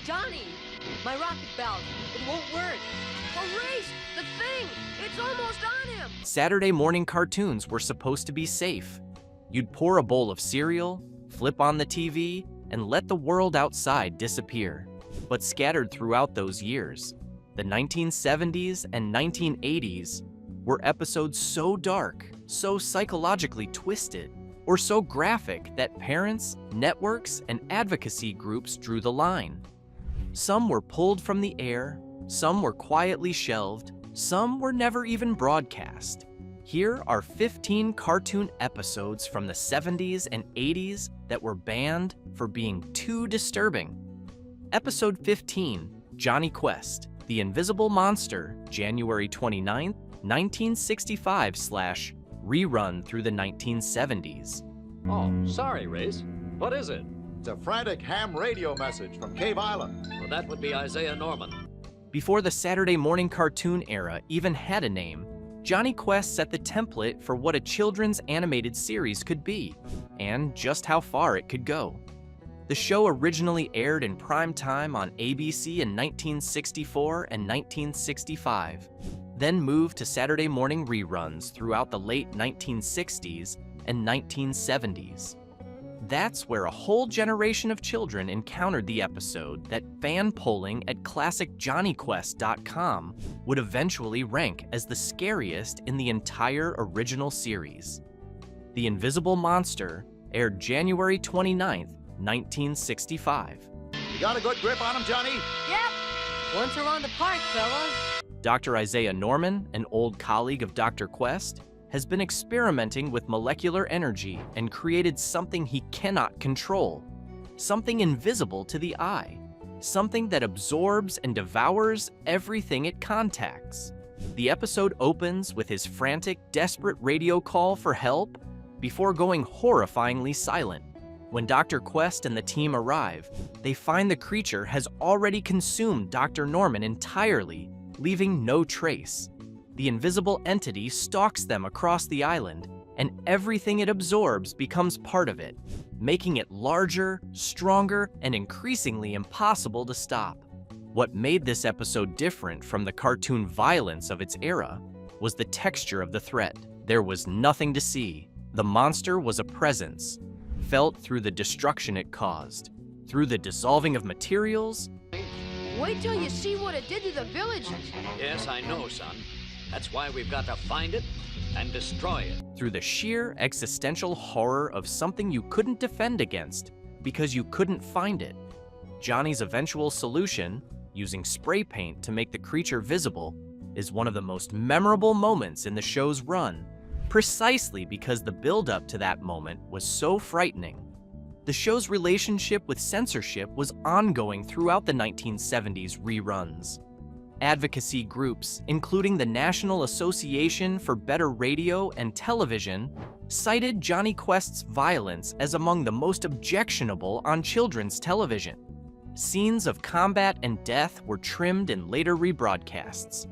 Johnny! My rocket belt. It won't work. Erase the thing! It's almost on him! Saturday morning cartoons were supposed to be safe. You'd pour a bowl of cereal, flip on the TV, and let the world outside disappear. But scattered throughout those years, the 1970s and 1980s were episodes so dark, so psychologically twisted, or so graphic that parents, networks, and advocacy groups drew the line. Some were pulled from the air, some were quietly shelved, some were never even broadcast. Here are 15 cartoon episodes from the 70s and 80s that were banned for being too disturbing. Episode 15, Johnny Quest, The Invisible Monster, January 29, 1965 / rerun through the 1970s. Oh, sorry, Race. What is it? It's a frantic ham radio message from Cave Island. Well, that would be Isaiah Norman. Before the Saturday morning cartoon era even had a name, Johnny Quest set the template for what a children's animated series could be, and just how far it could go. The show originally aired in prime time on ABC in 1964 and 1965, then moved to Saturday morning reruns throughout the late 1960s and 1970s. That's where a whole generation of children encountered the episode that fan polling at ClassicJohnnyQuest.com would eventually rank as the scariest in the entire original series. The Invisible Monster aired January 29th, 1965. You got a good grip on him, Johnny? Yep! Once around the park, fellas. Dr. Isaiah Norman, an old colleague of Dr. Quest, has been experimenting with molecular energy and created something he cannot control, something invisible to the eye, something that absorbs and devours everything it contacts. The episode opens with his frantic, desperate radio call for help before going horrifyingly silent. When Dr. Quest and the team arrive, they find the creature has already consumed Dr. Norman entirely, leaving no trace. The invisible entity stalks them across the island, and everything it absorbs becomes part of it, making it larger, stronger, and increasingly impossible to stop. What made this episode different from the cartoon violence of its era was the texture of the threat. There was nothing to see. The monster was a presence, felt through the destruction it caused, through the dissolving of materials. Wait till you see what it did to the villagers. Yes, I know, son. That's why we've got to find it and destroy it. Through the sheer existential horror of something you couldn't defend against because you couldn't find it. Johnny's eventual solution, using spray paint to make the creature visible, is one of the most memorable moments in the show's run, precisely because the build-up to that moment was so frightening. The show's relationship with censorship was ongoing throughout the 1970s reruns. Advocacy groups, including the National Association for Better Radio and Television, cited Johnny Quest's violence as among the most objectionable on children's television. Scenes of combat and death were trimmed in later rebroadcasts.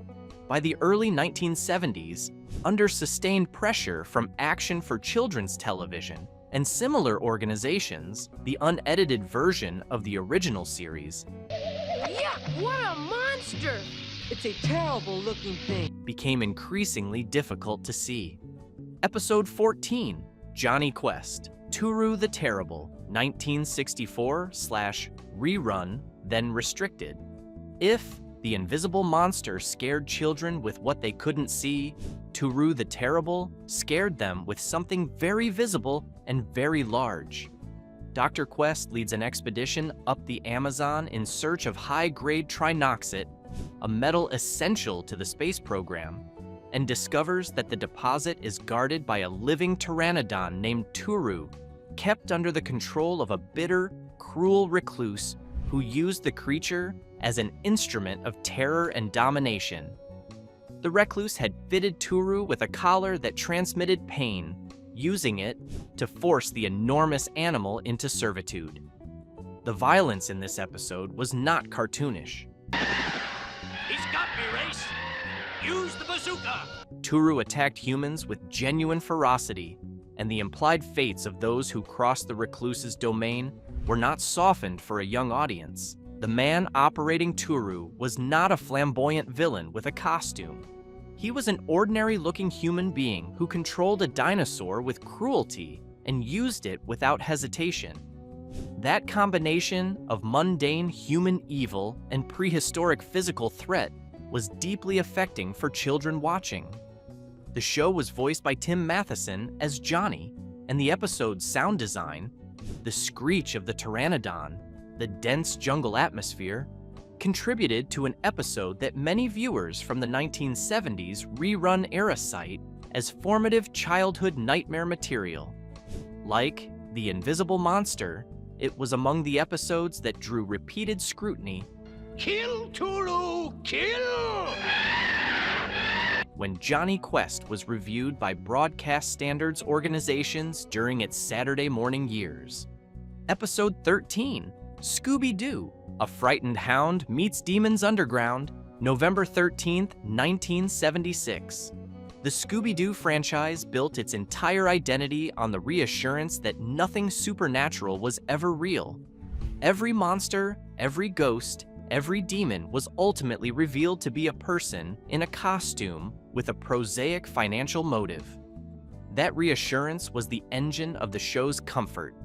By the early 1970s, under sustained pressure from Action for Children's Television and similar organizations, the unedited version of the original series, Yuck! What a monster! It's a terrible-looking thing. became increasingly difficult to see. Episode 14, Johnny Quest, Turu the Terrible, 1964 / rerun, then restricted. If The Invisible Monster scared children with what they couldn't see, Turu the Terrible scared them with something very visible and very large. Dr. Quest leads an expedition up the Amazon in search of high-grade trinoxate, a metal essential to the space program, and discovers that the deposit is guarded by a living pteranodon named Turu, kept under the control of a bitter, cruel recluse who used the creature as an instrument of terror and domination. The recluse had fitted Turu with a collar that transmitted pain, using it to force the enormous animal into servitude. The violence in this episode was not cartoonish. He's got me, Race. Use the bazooka. Turu attacked humans with genuine ferocity, and the implied fates of those who crossed the recluse's domain were not softened for a young audience. The man operating Turu was not a flamboyant villain with a costume. He was an ordinary-looking human being who controlled a dinosaur with cruelty and used it without hesitation. That combination of mundane human evil and prehistoric physical threat was deeply affecting for children watching. The show was voiced by Tim Matheson as Johnny, and the episode's sound design, the screech of the pteranodon, the dense jungle atmosphere, contributed to an episode that many viewers from the 1970s rerun era cite as formative childhood nightmare material. Like The Invisible Monster, it was among the episodes that drew repeated scrutiny. Kill, Turu! Kill! When Johnny Quest was reviewed by broadcast standards organizations during its Saturday morning years. Episode 13, Scooby-Doo, A Frightened Hound Meets Demons Underground, November 13th, 1976. The Scooby-Doo franchise built its entire identity on the reassurance that nothing supernatural was ever real. Every monster, every ghost, every demon was ultimately revealed to be a person in a costume with a prosaic financial motive. That reassurance was the engine of the show's comfort,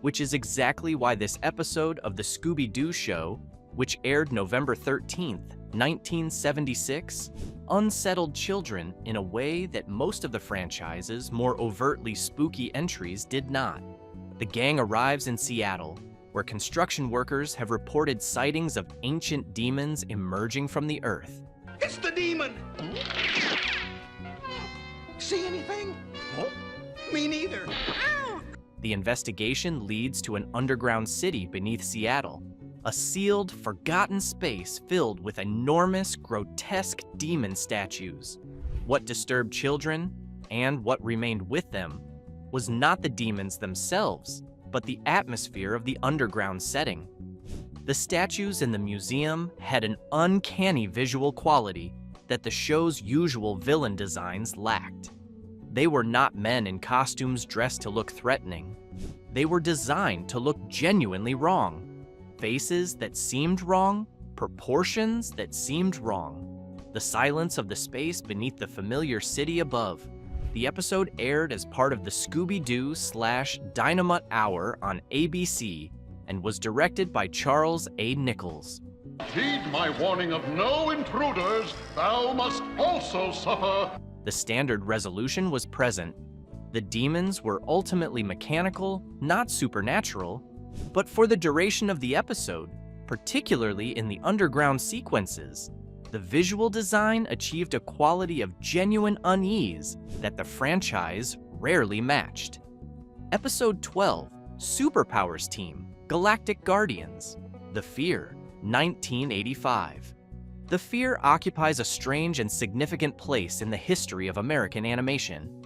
which is exactly why this episode of The Scooby-Doo Show, which aired November 13th, 1976, unsettled children in a way that most of the franchise's more overtly spooky entries did not. The gang arrives in Seattle, where construction workers have reported sightings of ancient demons emerging from the earth. It's the demon! See anything? Me neither. The investigation leads to an underground city beneath Seattle, a sealed, forgotten space filled with enormous, grotesque demon statues. What disturbed children, and what remained with them, was not the demons themselves, but the atmosphere of the underground setting. The statues in the museum had an uncanny visual quality that the show's usual villain designs lacked. They were not men in costumes dressed to look threatening. They were designed to look genuinely wrong. Faces that seemed wrong, proportions that seemed wrong. The silence of the space beneath the familiar city above. The episode aired as part of the Scooby-Doo / Dynamite Hour on ABC and was directed by Charles A. Nichols. Heed my warning of no intruders, thou must also suffer. The standard resolution was present. The demons were ultimately mechanical, not supernatural, but for the duration of the episode, particularly in the underground sequences, the visual design achieved a quality of genuine unease that the franchise rarely matched. Episode 12, Superpowers Team, Galactic Guardians, The Fear, 1985. The Fear occupies a strange and significant place in the history of American animation.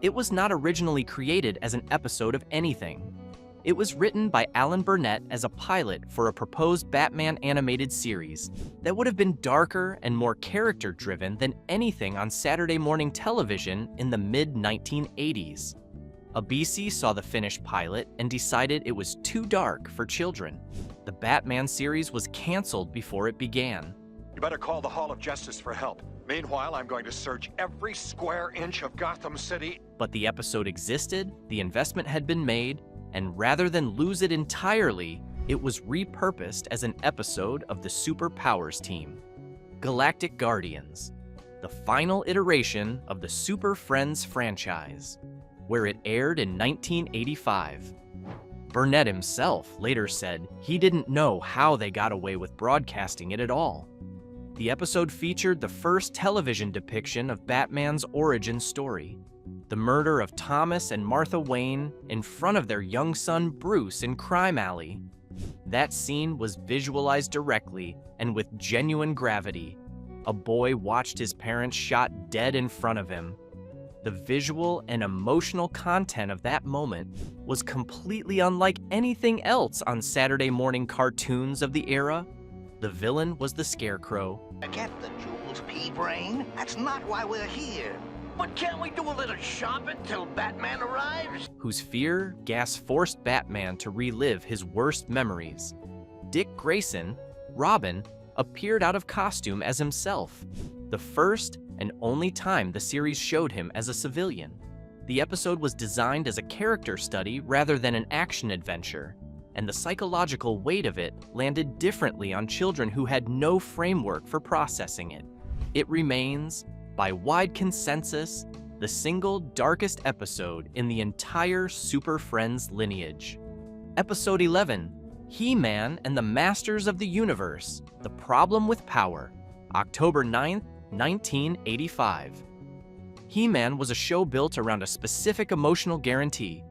It was not originally created as an episode of anything. It was written by Alan Burnett as a pilot for a proposed Batman animated series that would have been darker and more character-driven than anything on Saturday morning television in the mid-1980s. ABC saw the finished pilot and decided it was too dark for children. The Batman series was canceled before it began. You better call the Hall of Justice for help. Meanwhile, I'm going to search every square inch of Gotham City. But the episode existed, the investment had been made, and rather than lose it entirely, it was repurposed as an episode of the Superpowers Team. Galactic Guardians, the final iteration of the Super Friends franchise, where it aired in 1985. Burnett himself later said he didn't know how they got away with broadcasting it at all. The episode featured the first television depiction of Batman's origin story, the murder of Thomas and Martha Wayne in front of their young son Bruce in Crime Alley. That scene was visualized directly and with genuine gravity. A boy watched his parents shot dead in front of him. The visual and emotional content of that moment was completely unlike anything else on Saturday morning cartoons of the era. The villain was the Scarecrow. Get the jewels, pea-brain. That's not why we're here. But can't we do a little shopping till Batman arrives? Whose fear gas forced Batman to relive his worst memories. Dick Grayson, Robin appeared out of costume as himself, the first and only time the series showed him as a civilian. The episode was designed as a character study rather than an action adventure, and the psychological weight of it landed differently on children who had no framework for processing it. It remains, by wide consensus, the single darkest episode in the entire Super Friends lineage. Episode 11, He-Man and the Masters of the Universe, The Problem with Power, October 9th, 1985. He-Man was a show built around a specific emotional guarantee.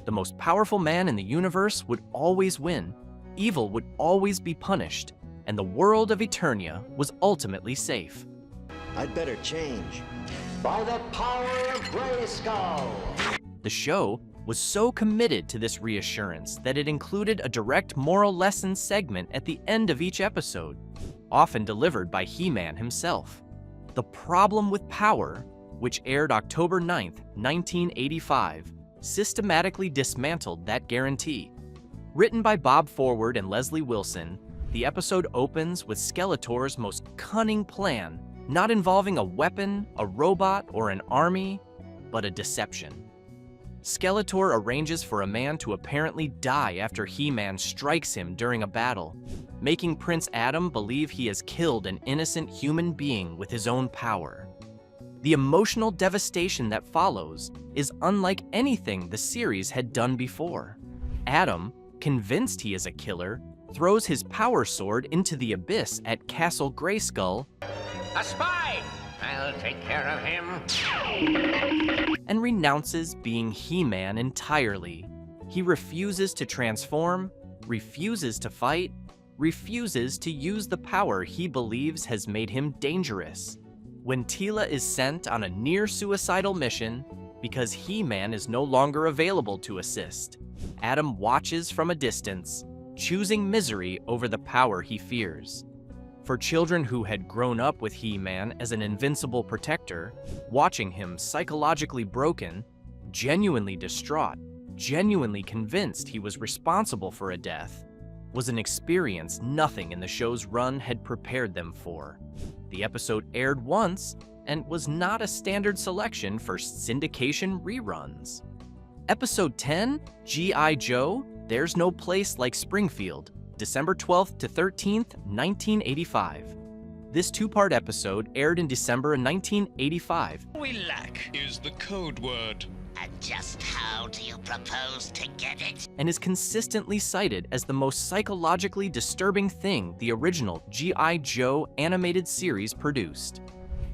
The most powerful man in the universe would always win, evil would always be punished, and the world of Eternia was ultimately safe. I'd better change. By the power of Grayskull! The show was so committed to this reassurance that it included a direct moral lesson segment at the end of each episode, often delivered by He-Man himself. The Problem with Power, which aired October 9th, 1985, systematically dismantled that guarantee. Written by Bob Forward and Leslie Wilson, the episode opens with Skeletor's most cunning plan, not involving a weapon, a robot, or an army, but a deception. Skeletor arranges for a man to apparently die after He-Man strikes him during a battle, making Prince Adam believe he has killed an innocent human being with his own power. The emotional devastation that follows is unlike anything the series had done before. Adam, convinced he is a killer, throws his power sword into the abyss at Castle Grayskull. A spy! I'll take care of him. And renounces being He-Man entirely. He refuses to transform, refuses to fight, refuses to use the power he believes has made him dangerous. When Teela is sent on a near-suicidal mission because He-Man is no longer available to assist, Adam watches from a distance, choosing misery over the power he fears. For children who had grown up with He-Man as an invincible protector, watching him psychologically broken, genuinely distraught, genuinely convinced he was responsible for a death, was an experience nothing in the show's run had prepared them for. The episode aired once and was not a standard selection for syndication reruns. Episode 10, G.I. Joe, There's No Place Like Springfield, December 12th to 13th, 1985. This two-part episode aired in December of 1985. We lack is the code word. And just how do you propose to get it? And is consistently cited as the most psychologically disturbing thing the original G.I. Joe animated series produced.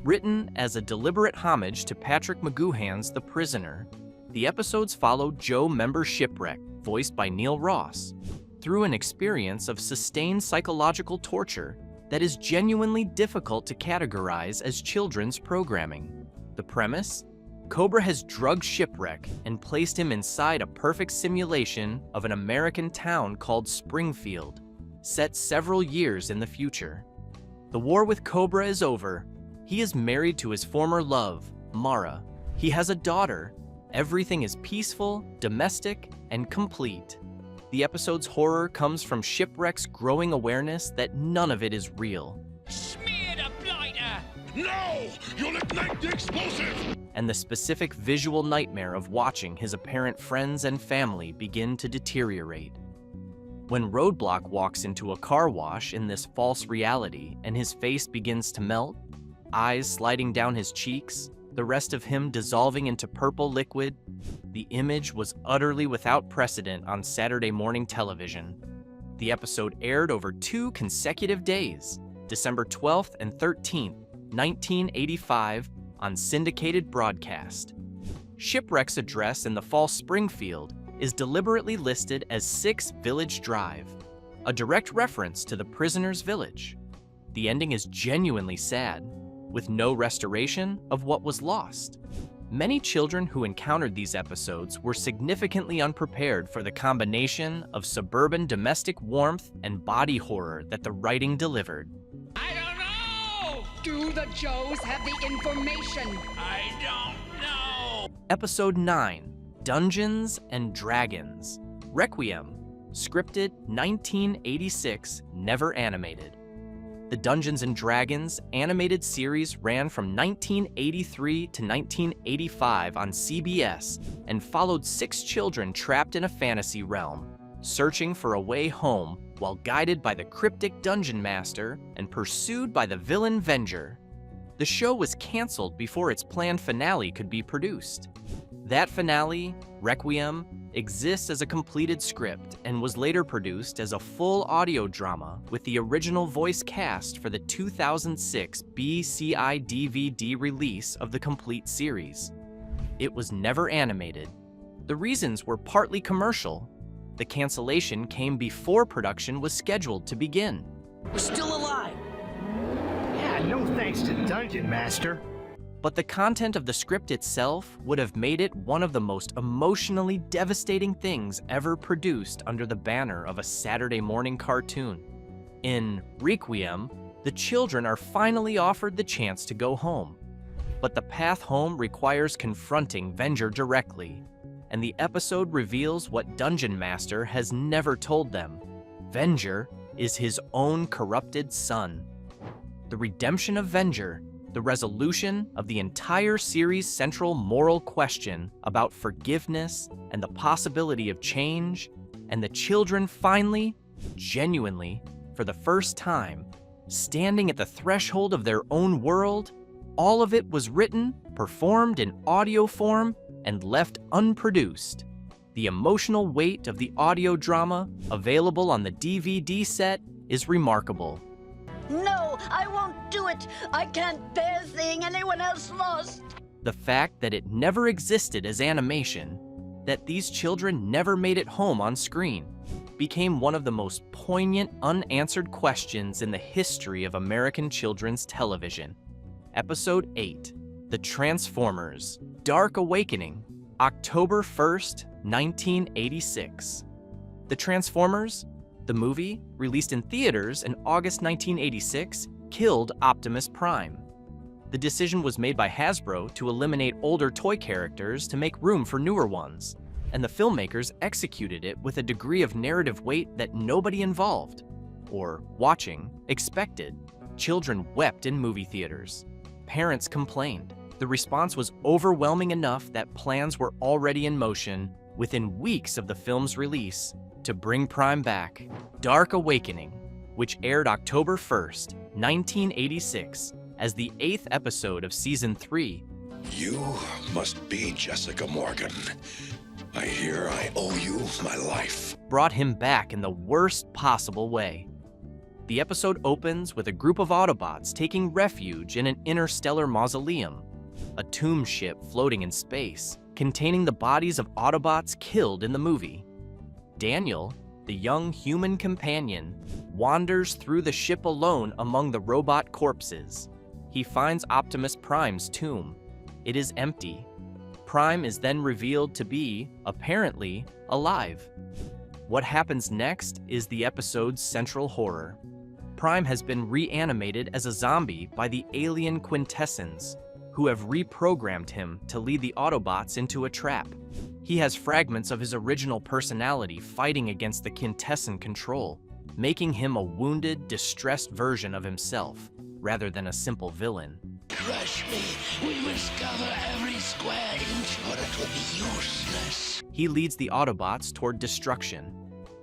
Written as a deliberate homage to Patrick McGoohan's The Prisoner, the episodes follow Joe member Shipwreck, voiced by Neil Ross, through an experience of sustained psychological torture that is genuinely difficult to categorize as children's programming. The premise? Cobra has drugged Shipwreck and placed him inside a perfect simulation of an American town called Springfield, set several years in the future. The war with Cobra is over. He is married to his former love, Mara. He has a daughter. Everything is peaceful, domestic, and complete. The episode's horror comes from Shipwreck's growing awareness that none of it is real. Smear the blighter! No! You'll ignite the explosive! And the specific visual nightmare of watching his apparent friends and family begin to deteriorate. When Roadblock walks into a car wash in this false reality and his face begins to melt, eyes sliding down his cheeks, the rest of him dissolving into purple liquid, the image was utterly without precedent on Saturday morning television. The episode aired over 2 consecutive days, December 12th and 13th, 1985, on syndicated broadcast. Shipwreck's address in the false Springfield is deliberately listed as 6 Village Drive, a direct reference to the prisoner's village. The ending is genuinely sad, with no restoration of what was lost. Many children who encountered these episodes were significantly unprepared for the combination of suburban domestic warmth and body horror that the writing delivered. I don't know! Do the Joes have the information? I don't know! Episode 9, Dungeons and Dragons, Requiem, scripted 1986, never animated. The Dungeons & Dragons animated series ran from 1983 to 1985 on CBS and followed 6 children trapped in a fantasy realm, searching for a way home while guided by the cryptic dungeon master and pursued by the villain Venger. The show was canceled before its planned finale could be produced. That finale, Requiem, exists as a completed script and was later produced as a full audio drama with the original voice cast for the 2006 BCI DVD release of the complete series. It was never animated. The reasons were partly commercial. The cancellation came before production was scheduled to begin. We're still alive. Yeah, no thanks to Dungeon Master. But the content of the script itself would have made it one of the most emotionally devastating things ever produced under the banner of a Saturday morning cartoon. In Requiem, the children are finally offered the chance to go home. But the path home requires confronting Venger directly, and the episode reveals what Dungeon Master has never told them. Venger is his own corrupted son. The redemption of Venger, the resolution of the entire series' central moral question about forgiveness and the possibility of change, and the children finally, genuinely, for the first time, standing at the threshold of their own world, all of it was written, performed in audio form, and left unproduced. The emotional weight of the audio drama, available on the DVD set, is remarkable. No, I won't do it. I can't bear seeing anyone else lost. The fact that it never existed as animation, that these children never made it home on screen, became one of the most poignant unanswered questions in the history of American children's television. Episode 8, The Transformers, Dark Awakening, October 1st, 1986. The Transformers, the movie, released in theaters in August 1986, killed Optimus Prime. The decision was made by Hasbro to eliminate older toy characters to make room for newer ones, and the filmmakers executed it with a degree of narrative weight that nobody involved, or watching, expected. Children wept in movie theaters. Parents complained. The response was overwhelming enough that plans were already in motion within weeks of the film's release to bring Prime back. Dark Awakening, which aired October 1st, 1986, as the 8th episode of Season 3. You must be Jessica Morgan. I hear I owe you my life. Brought him back in the worst possible way. The episode opens with a group of Autobots taking refuge in an interstellar mausoleum, a tomb ship floating in space, containing the bodies of Autobots killed in the movie. Daniel, the young human companion, wanders through the ship alone among the robot corpses. He finds Optimus Prime's tomb. It is empty. Prime is then revealed to be, apparently, alive. What happens next is the episode's central horror. Prime has been reanimated as a zombie by the alien Quintessence, who have reprogrammed him to lead the Autobots into a trap. He has fragments of his original personality fighting against the Quintessence control, making him a wounded, distressed version of himself, rather than a simple villain. Crush me, we must cover every square inch or it will be useless. He leads the Autobots toward destruction.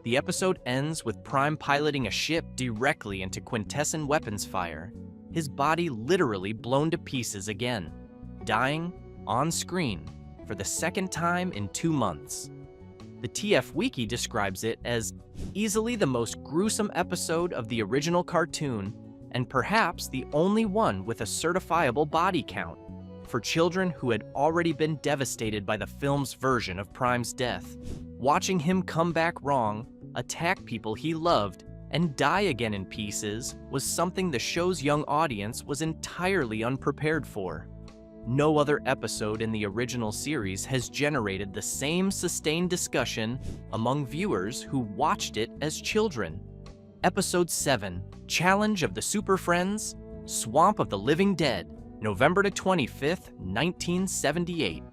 The episode ends with Prime piloting a ship directly into Quintessence weapons fire, his body literally blown to pieces again, dying on screen for the second time in 2 months. The TF Wiki describes it as easily the most gruesome episode of the original cartoon, and perhaps the only one with a certifiable body count for children who had already been devastated by the film's version of Prime's death. Watching him come back wrong, attack people he loved, and die again in pieces was something the show's young audience was entirely unprepared for. No other episode in the original series has generated the same sustained discussion among viewers who watched it as children. Episode 7, Challenge of the Super Friends, Swamp of the Living Dead, November 25th, 1978.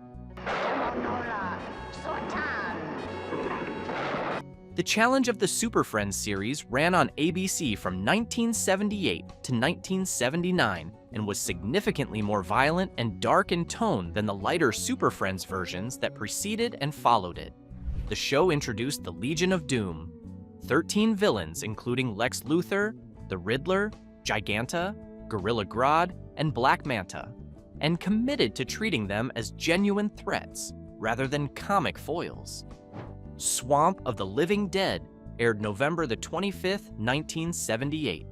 The The Challenge of the Super Friends series ran on ABC from 1978 to 1979 and was significantly more violent and dark in tone than the lighter Super Friends versions that preceded and followed it. The show introduced the Legion of Doom, 13 villains including Lex Luthor, the Riddler, Giganta, Gorilla Grodd, and Black Manta, and committed to treating them as genuine threats rather than comic foils. Swamp of the Living Dead aired November the 25th, 1978.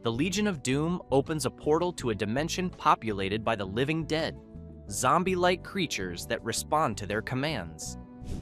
The Legion of Doom opens a portal to a dimension populated by the living dead, zombie-like creatures that respond to their commands.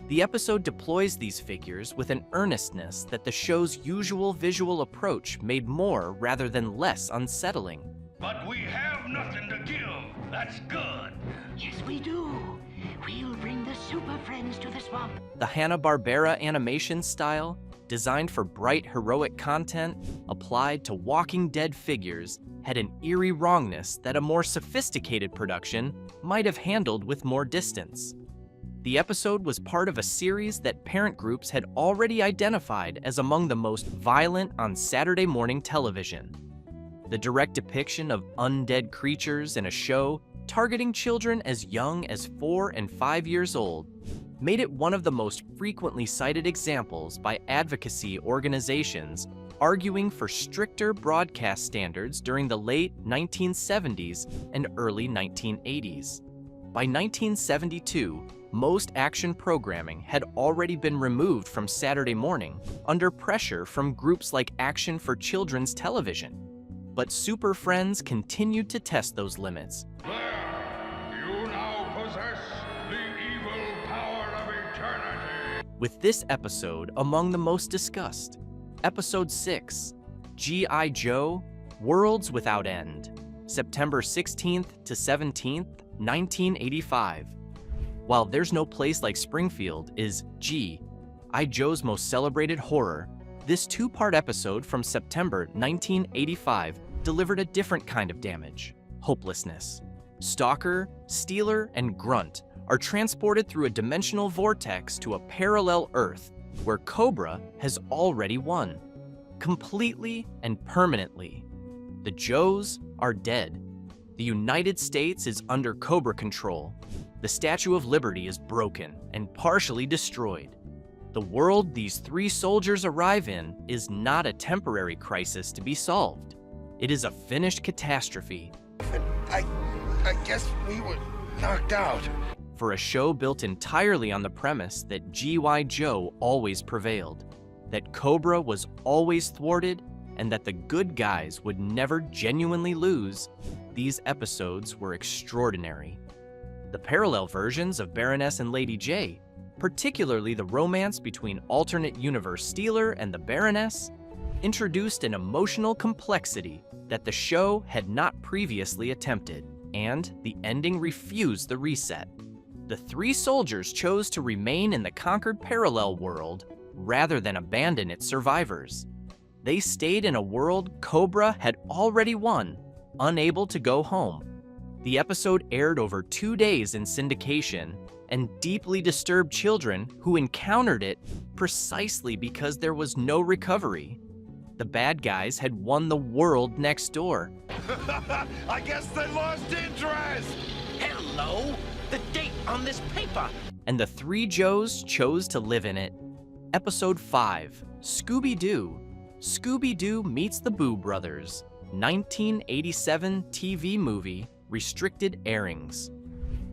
The episode deploys these figures with an earnestness that the show's usual visual approach made more rather than less unsettling. But we have nothing to give. That's good. Yes, we do. We'll bring the Super Friends to the swamp. The Hanna-Barbera animation style, designed for bright, heroic content, applied to Walking Dead figures, had an eerie wrongness that a more sophisticated production might have handled with more distance. The episode was part of a series that parent groups had already identified as among the most violent on Saturday morning television. The direct depiction of undead creatures in a show targeting children as young as 4 and 5 years old made it one of the most frequently cited examples by advocacy organizations arguing for stricter broadcast standards during the late 1970s and early 1980s. By 1972, most action programming had already been removed from Saturday morning under pressure from groups like Action for Children's Television. But Super Friends continued to test those limits. There, you now possess the evil power of eternity. With this episode among the most discussed. Episode 6, G.I. Joe, Worlds Without End, September 16th to 17th, 1985. While There's No Place Like Springfield is G.I. Joe's most celebrated horror, this two-part episode from September 1985 delivered a different kind of damage: hopelessness. Stalker, Stealer, and Grunt are transported through a dimensional vortex to a parallel Earth where Cobra has already won, completely and permanently. The Joes are dead. The United States is under Cobra control. The Statue of Liberty is broken and partially destroyed. The world these three soldiers arrive in is not a temporary crisis to be solved. It is a finished catastrophe. I guess we were knocked out. For a show built entirely on the premise that G.I. Joe always prevailed, that Cobra was always thwarted, and that the good guys would never genuinely lose, these episodes were extraordinary. The parallel versions of Baroness and Lady J, particularly the romance between alternate universe Stealer and the Baroness, introduced an emotional complexity that the show had not previously attempted, and the ending refused the reset. The three soldiers chose to remain in the conquered parallel world rather than abandon its survivors. They stayed in a world Cobra had already won, unable to go home. The episode aired over 2 days in syndication and deeply disturbed children who encountered it precisely because there was no recovery. The bad guys had won the world next door. I guess they lost interest. Hello? The date on this paper. And the three Joes chose to live in it. Episode 5, Scooby-Doo. Scooby-Doo Meets the Boo Brothers, 1987 TV movie, restricted airings.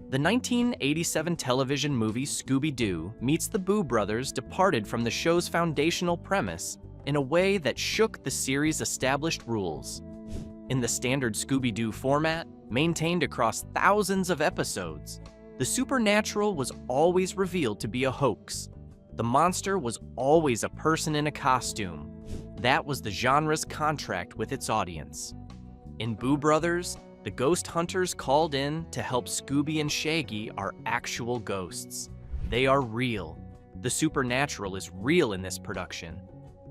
The 1987 television movie Scooby-Doo Meets the Boo Brothers departed from the show's foundational premise in a way that shook the series' established rules. In the standard Scooby-Doo format, maintained across thousands of episodes, the supernatural was always revealed to be a hoax. The monster was always a person in a costume. That was the genre's contract with its audience. In Boo Brothers, the ghost hunters called in to help Scooby and Shaggy are actual ghosts. They are real. The supernatural is real in this production.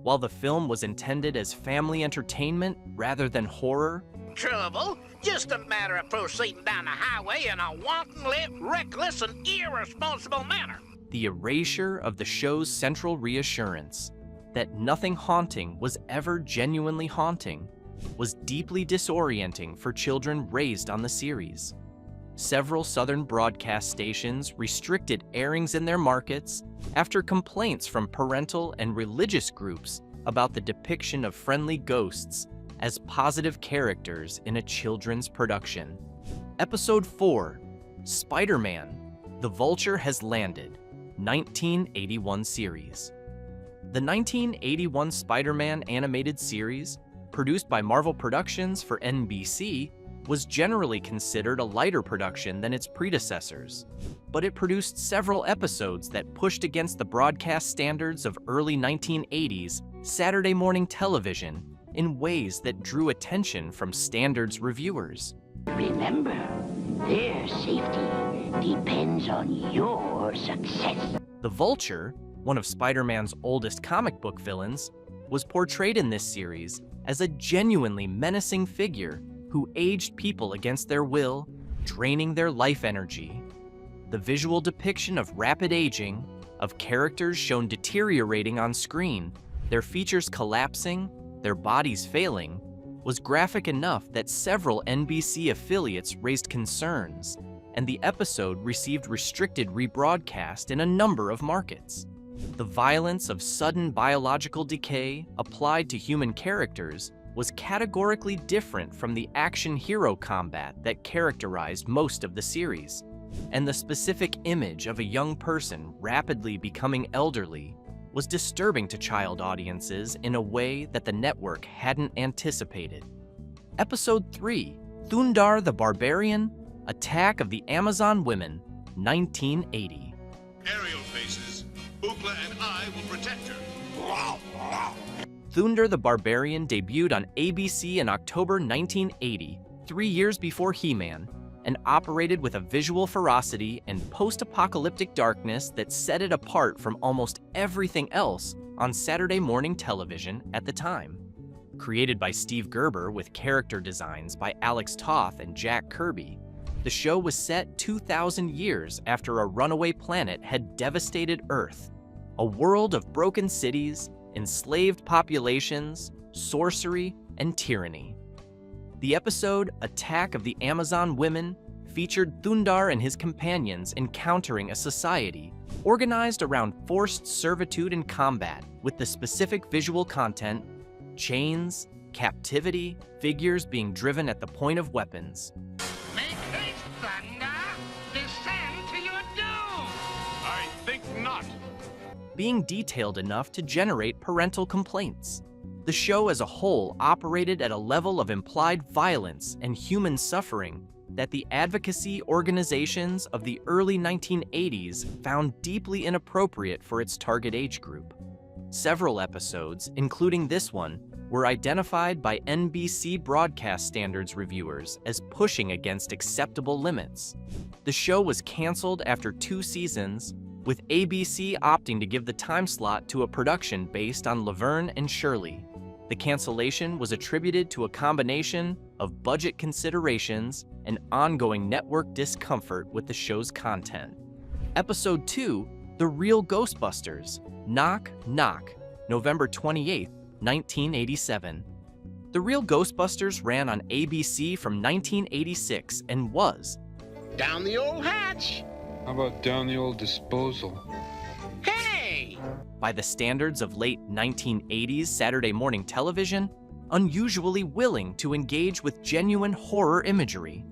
While the film was intended as family entertainment rather than horror, Trouble? Just a matter of proceeding down the highway in a wanton, reckless, and irresponsible manner. the erasure of the show's central reassurance. that nothing haunting was ever genuinely haunting was deeply disorienting for children raised on the series. Several southern broadcast stations restricted airings in their markets after complaints from parental and religious groups about the depiction of friendly ghosts as positive characters in a children's production. Episode 4, Spider-Man, The Vulture Has Landed, 1981 series. The 1981 Spider-Man animated series, produced by Marvel Productions for NBC, was generally considered a lighter production than its predecessors, but it produced several episodes that pushed against the broadcast standards of early 1980s Saturday morning television in ways that drew attention from standards reviewers. Remember, their safety depends on your success. The Vulture, one of Spider-Man's oldest comic book villains, was portrayed in this series as a genuinely menacing figure who aged people against their will, draining their life energy. The visual depiction of rapid aging, of characters shown deteriorating on screen, their features collapsing, their bodies failing, was graphic enough that several NBC affiliates raised concerns, and the episode received restricted rebroadcast in a number of markets. The violence of sudden biological decay applied to human characters was categorically different from the action hero combat that characterized most of the series, and the specific image of a young person rapidly becoming elderly was disturbing to child audiences in a way that the network hadn't anticipated. Episode 3, Thundarr the Barbarian, Attack of the Amazon Women, 1980. Aerial faces. Ookla and I will protect her. Thundarr the Barbarian debuted on ABC in October 1980, 3 years before He-Man, and operated with a visual ferocity and post-apocalyptic darkness that set it apart from almost everything else on Saturday morning television at the time. Created by Steve Gerber with character designs by Alex Toth and Jack Kirby, the show was set 2,000 years after a runaway planet had devastated Earth, a world of broken cities, enslaved populations, sorcery, and tyranny. The episode Attack of the Amazon Women featured Thundarr and his companions encountering a society organized around forced servitude and combat with the specific visual content, chains, captivity, figures being driven at the point of weapons. Make haste, Thundarr! Descend to your doom! I think not. Being detailed enough to generate parental complaints. The show as a whole operated at a level of implied violence and human suffering that the advocacy organizations of the early 1980s found deeply inappropriate for its target age group. Several episodes, including this one, were identified by NBC broadcast standards reviewers as pushing against acceptable limits. The show was canceled after 2 seasons, with ABC opting to give the time slot to a production based on Laverne and Shirley. The cancellation was attributed to a combination of budget considerations and ongoing network discomfort with the show's content. Episode 2, The Real Ghostbusters, Knock Knock, November 28, 1987. The Real Ghostbusters ran on ABC from 1986 and was Down the old hatch! How about down the old disposal? Hey! By the standards of late 1980s Saturday morning television, unusually willing to engage with genuine horror imagery.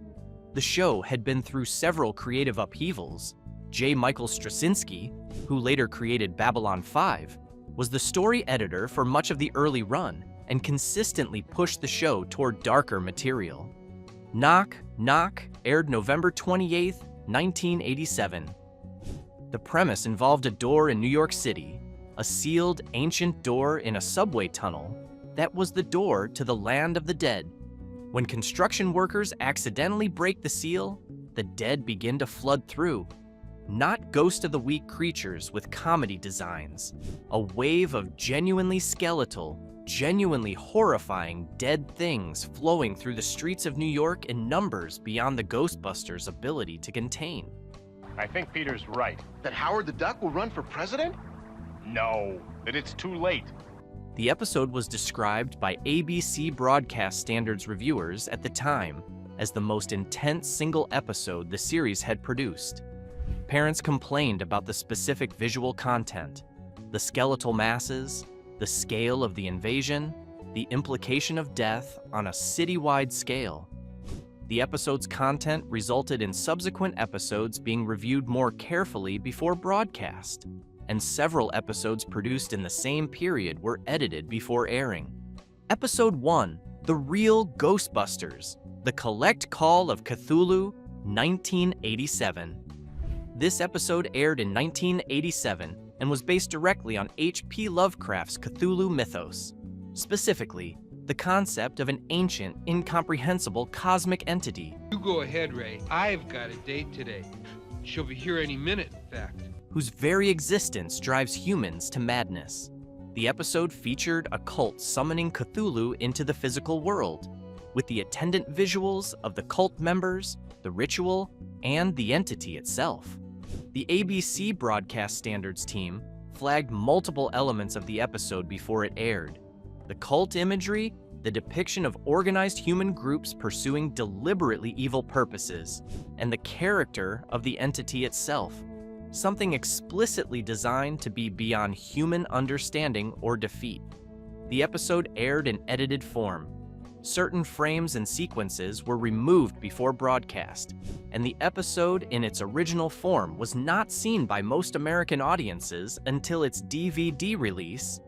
The show had been through several creative upheavals. J. Michael Straczynski, who later created Babylon 5, was the story editor for much of the early run and consistently pushed the show toward darker material. Knock Knock aired November 28, 1987. The premise involved a door in New York City, a sealed, ancient door in a subway tunnel that was the door to the land of the dead. When construction workers accidentally break the seal, the dead begin to flood through. Not Ghost of the Week creatures with comedy designs, a wave of genuinely skeletal, genuinely horrifying dead things flowing through the streets of New York in numbers beyond the Ghostbusters' ability to contain. I think Peter's right. That Howard the Duck will run for president? No, that it's too late. The episode was described by ABC Broadcast Standards reviewers at the time as the most intense single episode the series had produced. Parents complained about the specific visual content, the skeletal masses, the scale of the invasion, the implication of death on a citywide scale. The episode's content resulted in subsequent episodes being reviewed more carefully before broadcast, and several episodes produced in the same period were edited before airing. Episode 1, The Real Ghostbusters, The Collect Call of Cthulhu, 1987. This episode aired in 1987 and was based directly on H.P. Lovecraft's Cthulhu mythos, specifically the concept of an ancient, incomprehensible cosmic entity. You go ahead, Ray. I've got a date today. She'll be here any minute, in fact. Whose very existence drives humans to madness. The episode featured a cult summoning Cthulhu into the physical world, with the attendant visuals of the cult members, the ritual, and the entity itself. The ABC Broadcast Standards team flagged multiple elements of the episode before it aired. The cult imagery, the depiction of organized human groups pursuing deliberately evil purposes, and the character of the entity itself, something explicitly designed to be beyond human understanding or defeat. The episode aired in edited form. Certain frames and sequences were removed before broadcast, and the episode in its original form was not seen by most American audiences until its DVD release.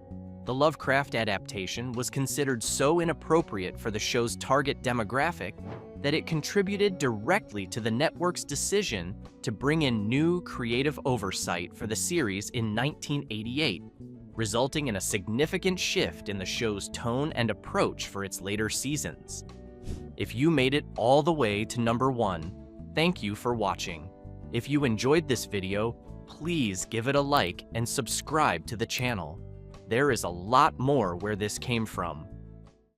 The Lovecraft adaptation was considered so inappropriate for the show's target demographic that it contributed directly to the network's decision to bring in new creative oversight for the series in 1988, resulting in a significant shift in the show's tone and approach for its later seasons. If you made it all the way to number 1, thank you for watching. If you enjoyed this video, please give it a like and subscribe to the channel. There is a lot more where this came from.